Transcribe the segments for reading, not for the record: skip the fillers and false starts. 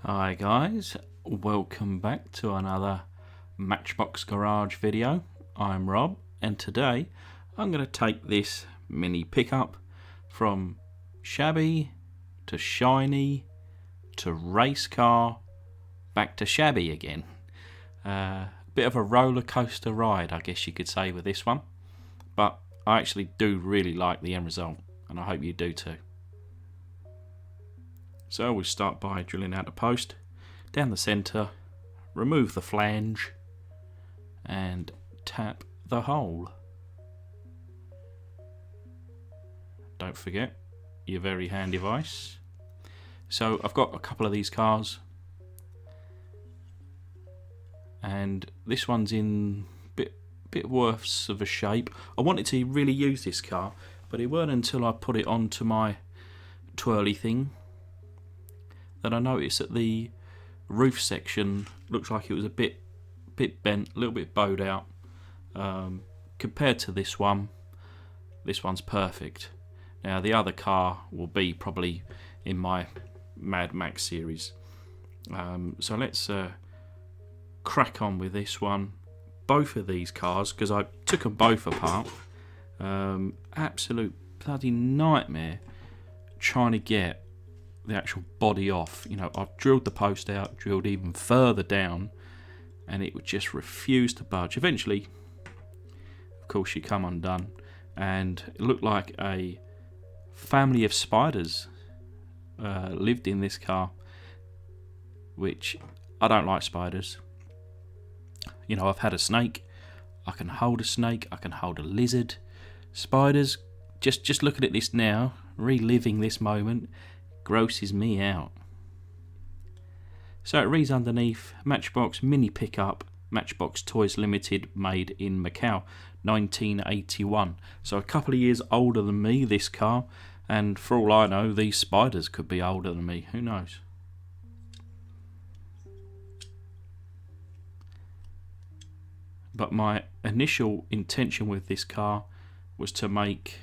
Hi guys, welcome back to another Matchbox Garage video. I'm Rob, and today I'm going to take this mini pickup from shabby to shiny to race car back to shabby again. Bit of a roller coaster ride, I guess you could say, with this one, but I actually do really like the end result, and I hope you do too. So we'll start by drilling out the post, down the centre, remove the flange, and tap the hole. Don't forget your very handy vise. So I've got a couple of these cars, and this one's in bit worse of a shape. I wanted to really use this car, but it weren't until I put it onto my twirly thing that I noticed that the roof section looks like it was a bit bent, a little bit bowed out. Compared to this one's perfect. Now the other car will be probably in my Mad Max series. So let's crack on with this one. Both of these cars, because I took them both apart. Absolute bloody nightmare trying to get the actual body off. You know, I've drilled the post out, drilled even further down, and it would just refuse to budge. Eventually, of course, she come undone, and it looked like a family of spiders lived in this car, which I don't like spiders. You know, I've had a snake, I can hold a snake, I can hold a lizard. Spiders, just looking at this now, reliving this moment, grosses me out. So it reads underneath, Matchbox mini pickup, Matchbox Toys Limited, made in Macau, 1981. So a couple of years older than me, this car, and for all I know, these spiders could be older than me, who knows. But my initial intention with this car was to make,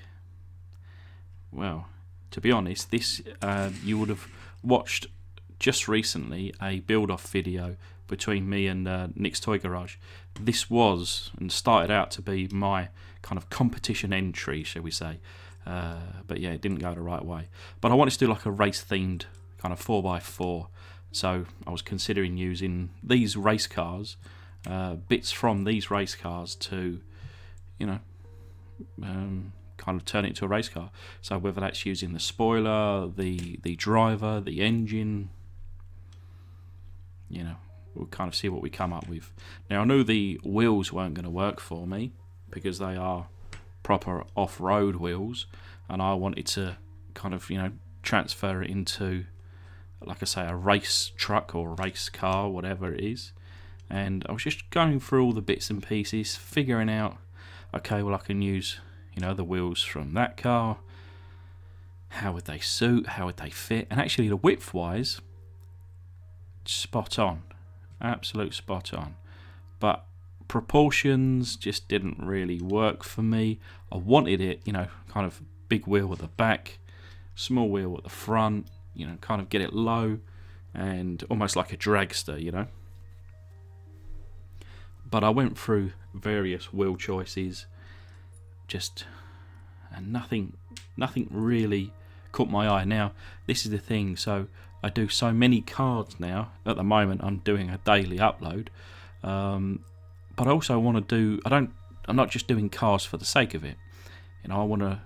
well, to be honest, this you would have watched just recently a build-off video between me and Nick's Toy Garage. This was and started out to be my kind of competition entry, shall we say. But yeah, it didn't go the right way. But I wanted to do like a race-themed kind of 4x4. So I was considering using these race cars, bits from these race cars to, you know, kind of turn it into a race car. So whether that's using the spoiler, the driver, the engine, you know, we'll kind of see what we come up with. Now I knew the wheels weren't going to work for me because they are proper off-road wheels, and I wanted to kind of, you know, transfer it into, like I say, a race truck or a race car, whatever it is. And I was just going through all the bits and pieces, figuring out, okay, well I can use, you know, the wheels from that car. How would they suit? How would they fit? And actually, the width-wise, spot on, absolute spot on. But proportions just didn't really work for me. I wanted it, you know, kind of big wheel at the back, small wheel at the front. You know, kind of get it low and almost like a dragster, you know. But I went through various wheel choices, and nothing really caught my eye. Now this is the thing, so I do so many cards now. At the moment I'm doing a daily upload, but I also want to do, I'm not just doing cars for the sake of it. You know, I want to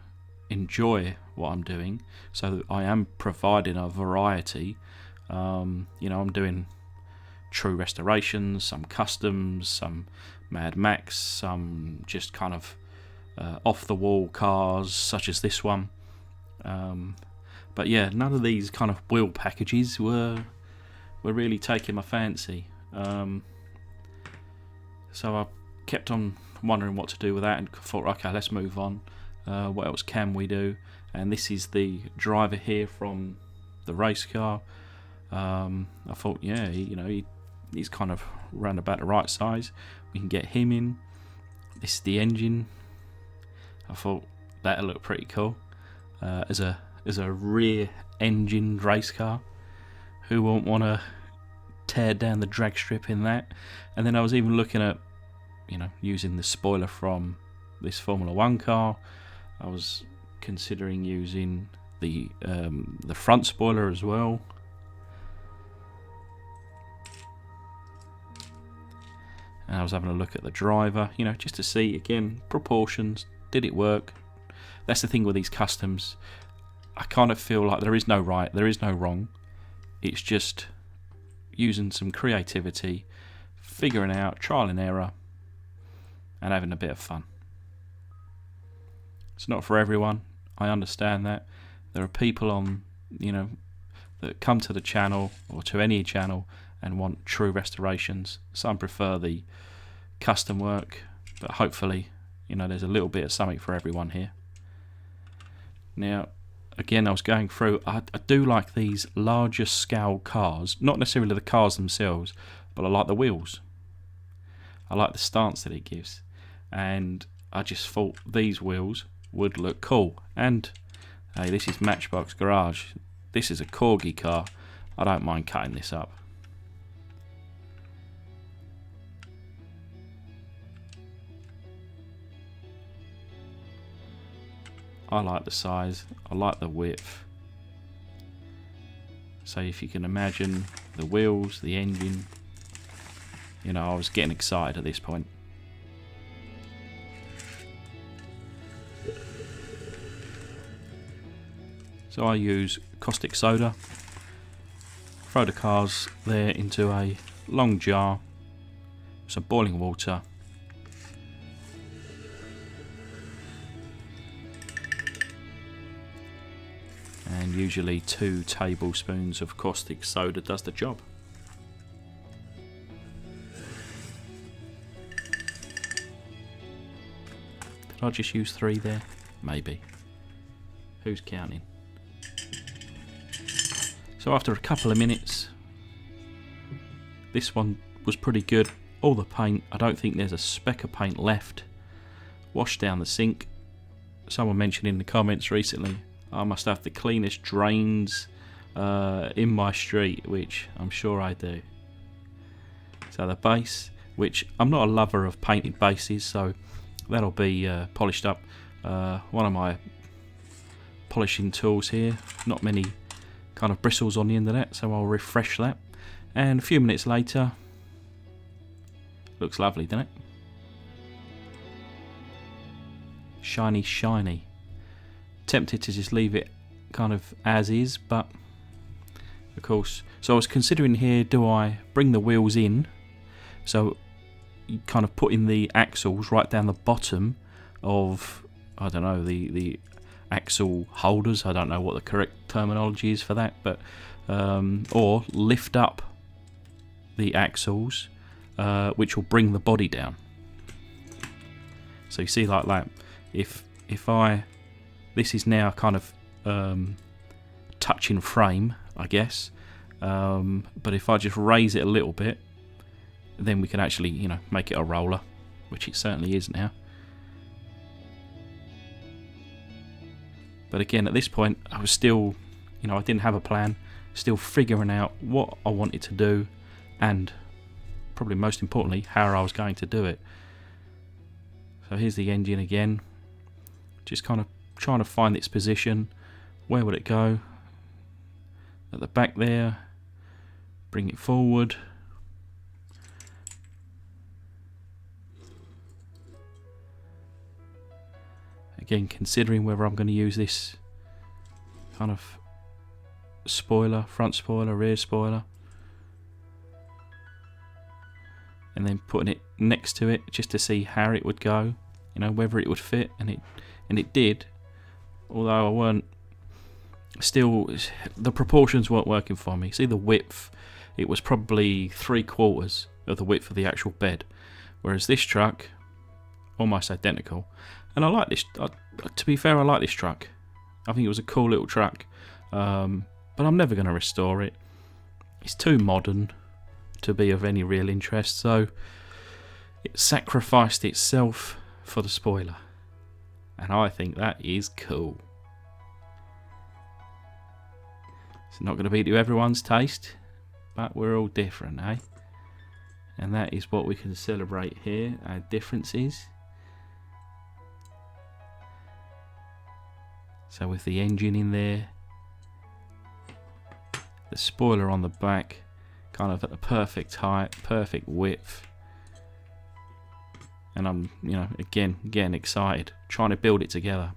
enjoy what I'm doing, so that I am providing a variety. You know, I'm doing true restorations, some customs, some Mad Max, some just kind of off the wall cars such as this one. But yeah, none of these kind of wheel packages were really taking my fancy. So I kept on wondering what to do with that, and thought, okay, let's move on. What else can we do? And this is the driver here from the race car. I thought, yeah, you know, he's kind of round about the right size. We can get him in. This is the engine. I thought that'll look pretty cool as a rear engined race car. Who won't want to tear down the drag strip in that. And then I was even looking at, you know, using the spoiler from this Formula 1 car. I was considering using the front spoiler as well. And I was having a look at the driver, you know, just to see, again, proportions. Did it work? That's the thing with these customs. I kind of feel like there is no right, there is no wrong. It's just using some creativity, figuring out, trial and error, and having a bit of fun. It's not for everyone. I understand that. There are people on, you know, that come to the channel or to any channel and want true restorations. Some prefer the custom work, but hopefully, you know, there's a little bit of something for everyone here. Now, again, I was going through, I do like these larger scale cars, not necessarily the cars themselves, but I like the wheels. I like the stance that it gives, and I just thought these wheels would look cool. And hey, this is Matchbox Garage. This is a corgi car. I don't mind cutting this up. I like the size, I like the width. So if you can imagine the wheels, the engine, you know, I was getting excited at this point. So I use caustic soda, throw the cars there into a long jar, some boiling water, and usually 2 tablespoons of caustic soda does the job. Did I just use 3 there? Maybe. Who's counting? So after a couple of minutes, this one was pretty good. All the paint, I don't think there's a speck of paint left. Washed down the sink. Someone mentioned in the comments recently, I must have the cleanest drains in my street, which I'm sure I do. So the base, which I'm not a lover of painted bases, so that'll be polished up. One of my polishing tools here, not many kind of bristles on the end of that, so I'll refresh that. And a few minutes later, looks lovely, doesn't it? Shiny, shiny. Tempted to just leave it kind of as is, but of course, so I was considering here, do I bring the wheels in, so you kind of put in the axles right down the bottom of, I don't know, the axle holders, I don't know what the correct terminology is for that, but or lift up the axles, which will bring the body down. So you see, like that, if I, this is now kind of touching frame, I guess, but if I just raise it a little bit, then we can actually, you know, make it a roller, which it certainly is now. But again, at this point, I was still, you know, I didn't have a plan, still figuring out what I wanted to do, and probably most importantly, how I was going to do it. So here's the engine again, just kind of trying to find its position. Where would it go? At the back there, bring it forward. Again, considering whether I'm going to use this kind of spoiler, front spoiler, rear spoiler, and then putting it next to it just to see how it would go, you know, whether it would fit, and it did. Although I weren't, still the proportions weren't working for me. See the width, it was probably 3/4 of the width of the actual bed, whereas this truck almost identical. And I like this, to be fair, I like this truck. I think it was a cool little truck, but I'm never going to restore it. It's too modern to be of any real interest, so it sacrificed itself for the spoiler, and I think that is cool. It's not going to be to everyone's taste, but we're all different, eh? And that is what we can celebrate here, our differences. So with the engine in there, the spoiler on the back, kind of at the perfect height, perfect width. And I'm, you know, again getting excited, trying to build it together.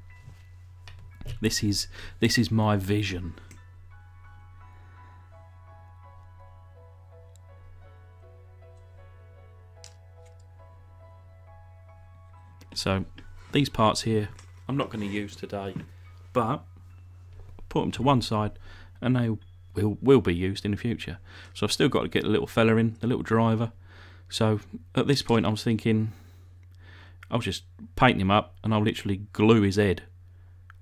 This is my vision. So these parts here I'm not going to use today, but put them to one side and they will be used in the future. So I've still got to get the little fella in, the little driver. So at this point I was thinking I'll just paint him up and I'll literally glue his head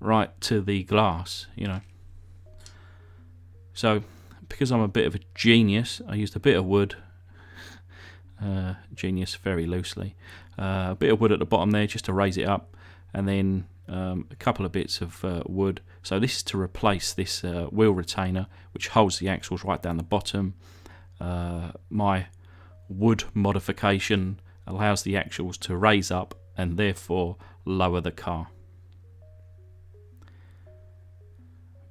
right to the glass, you know. So because I'm a bit of a genius, I used a bit of wood, genius very loosely, a bit of wood at the bottom there just to raise it up, and then a couple of bits of wood. So this is to replace this wheel retainer which holds the axles right down the bottom. My wood modification allows the axles to raise up and therefore lower the car.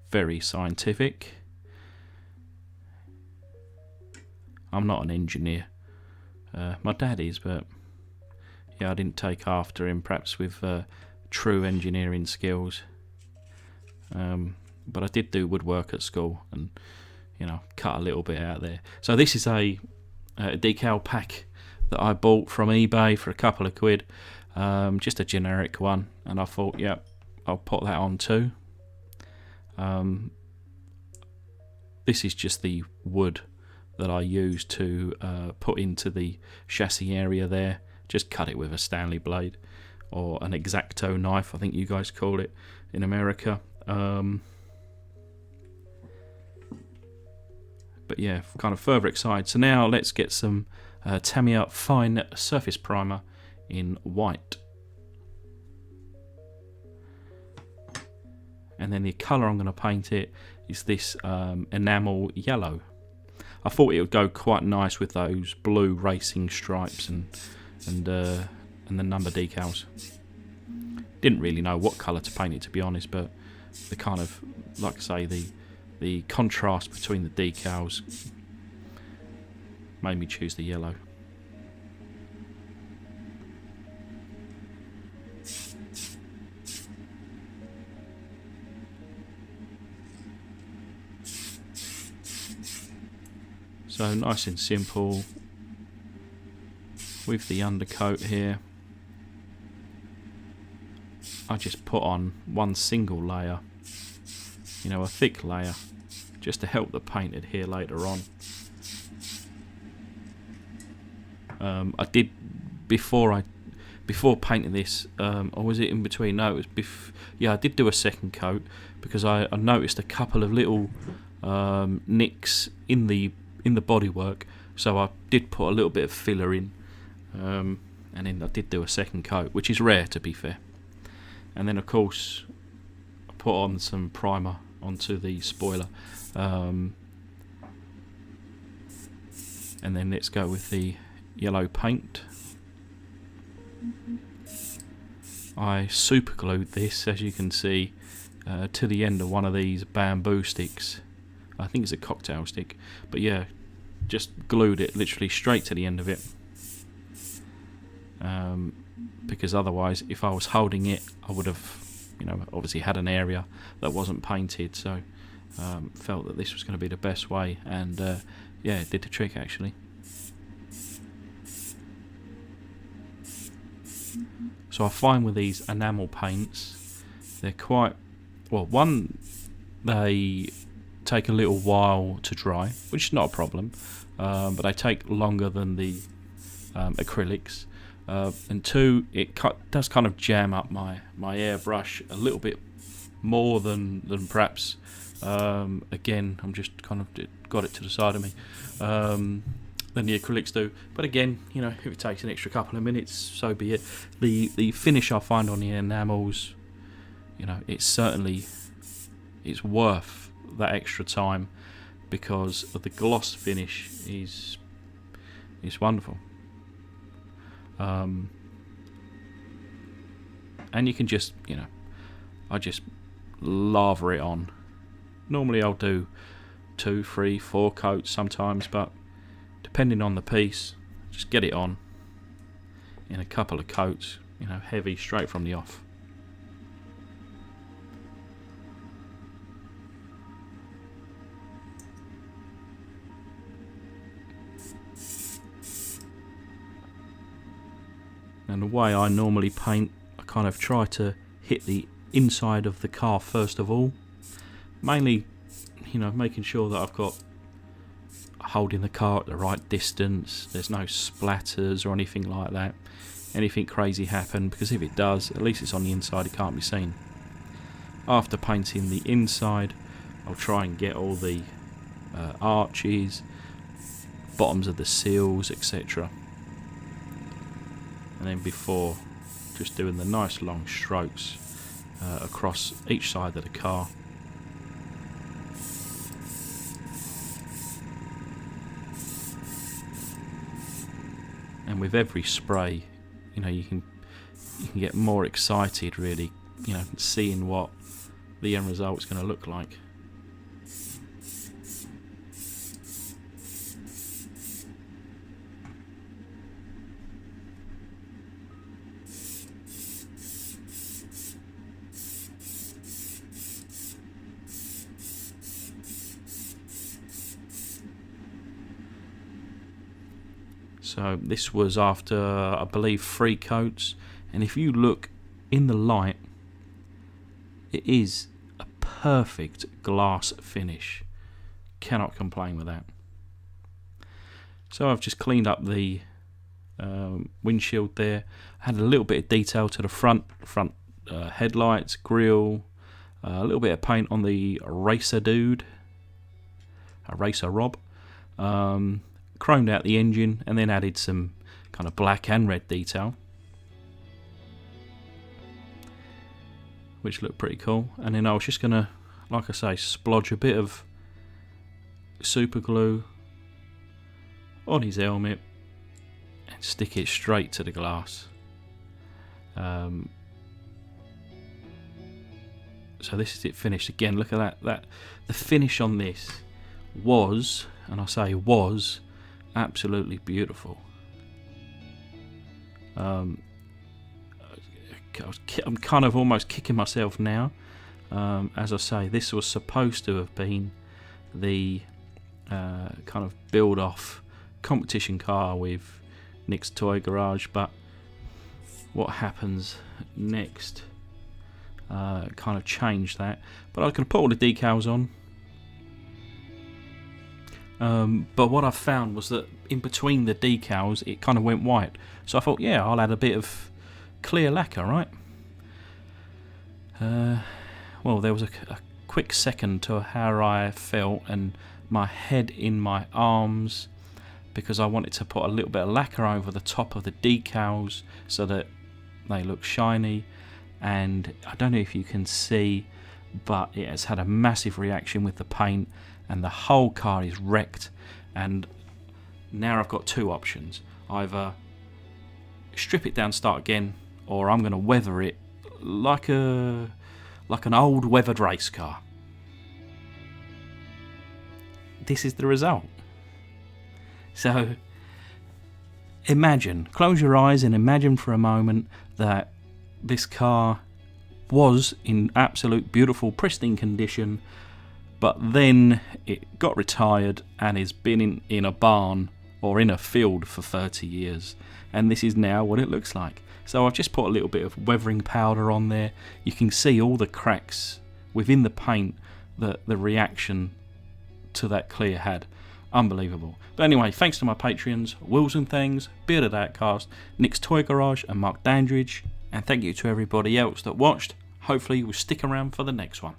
Very scientific. I'm not an engineer. My dad is, but yeah, I didn't take after him perhaps with true engineering skills. But I did do woodwork at school and, you know, cut a little bit out there. So this is a decal pack that I bought from eBay for a couple of quid, just a generic one, and I thought, yeah, I'll put that on too. This is just the wood that I used to put into the chassis area there. Just cut it with a Stanley blade or an X-Acto knife, I think you guys call it in America. But yeah, kind of further excited. So now let's get some Tamiya Fine Surface Primer in white. And then the colour I'm going to paint it is this enamel yellow. I thought it would go quite nice with those blue racing stripes and the number decals. Didn't really know what colour to paint it, to be honest, but the kind of, like I say, the contrast between the decals made me choose the yellow. So nice and simple with the undercoat here. I just put on one single layer, you know, a thick layer, just to help the paint adhere later on. I did before painting this, or was it in between? No, it was yeah, I did do a second coat because I noticed a couple of little nicks in the bodywork, so I did put a little bit of filler in, and then I did do a second coat, which is rare, to be fair. And then of course I put on some primer onto the spoiler, and then let's go with the yellow paint. I super glued this, as you can see, to the end of one of these bamboo sticks. I think it's a cocktail stick, but yeah, just glued it literally straight to the end of it, because otherwise if I was holding it I would have, you know, obviously had an area that wasn't painted. So felt that this was going to be the best way, and yeah, it did the trick actually. So I find with these enamel paints, they're quite, well, one, they take a little while to dry, which is not a problem, but they take longer than the acrylics, and two, it does kind of jam up my airbrush a little bit more than perhaps, again, I'm just kind of got it to the side of me, than the acrylics do. But again, you know, if it takes an extra couple of minutes, so be it. The finish I find on the enamels, you know, it's worth that extra time, because of the gloss finish is wonderful. And you can just, I just lather it on. Normally I'll do 2, 3, 4 coats sometimes, but depending on the piece, just get it on in a couple of coats, heavy straight from the off. And the way I normally paint, I kind of try to hit the inside of the car first of all, mainly making sure that I've got holding the car at the right distance, there's no splatters or anything like that, anything crazy happen, because if it does, at least it's on the inside, it can't be seen. After painting the inside, I'll try and get all the arches, bottoms of the seals, etc. And then before, just doing the nice long strokes across each side of the car. And with every spray, you can get more excited, really, seeing what the end result's going to look like. So this was after, I believe, 3 coats, and if you look in the light, it is a perfect glass finish. Cannot complain with that. So I've just cleaned up the windshield there. I had a little bit of detail to the front headlights, grille, a little bit of paint on the racer Rob. Chromed out the engine and then added some kind of black and red detail, which looked pretty cool. And then I was just gonna, like I say, splodge a bit of super glue on his helmet and stick it straight to the glass. So this is it finished. Again, look at that the finish on this was, and I say was, absolutely beautiful. I'm kind of almost kicking myself now. As I say, this was supposed to have been the kind of build-off competition car with Nick's Toy Garage, but what happens next kind of changed that. But I can put all the decals on. But what I found was that in between the decals it kind of went white, so I thought, yeah, I'll add a bit of clear lacquer, right? Well, there was a quick second to how I felt and my head in my arms, because I wanted to put a little bit of lacquer over the top of the decals so that they look shiny. And I don't know if you can see, but it has had a massive reaction with the paint, and the whole car is wrecked. And now I've got 2 options: either strip it down, start again, or I'm going to weather it like an old weathered race car. This is the result. So imagine, close your eyes and imagine for a moment that this car was in absolute beautiful pristine condition, but then it got retired and has been in a barn or in a field for 30 years, and this is now what it looks like. So I've just put a little bit of weathering powder on there. You can see all the cracks within the paint, the reaction to that clear had. Unbelievable. But anyway, thanks to my Patreons, Wills and Things, Bearded Outcast, Nick's Toy Garage and Mark Dandridge, and thank you to everybody else that watched. Hopefully you'll stick around for the next one.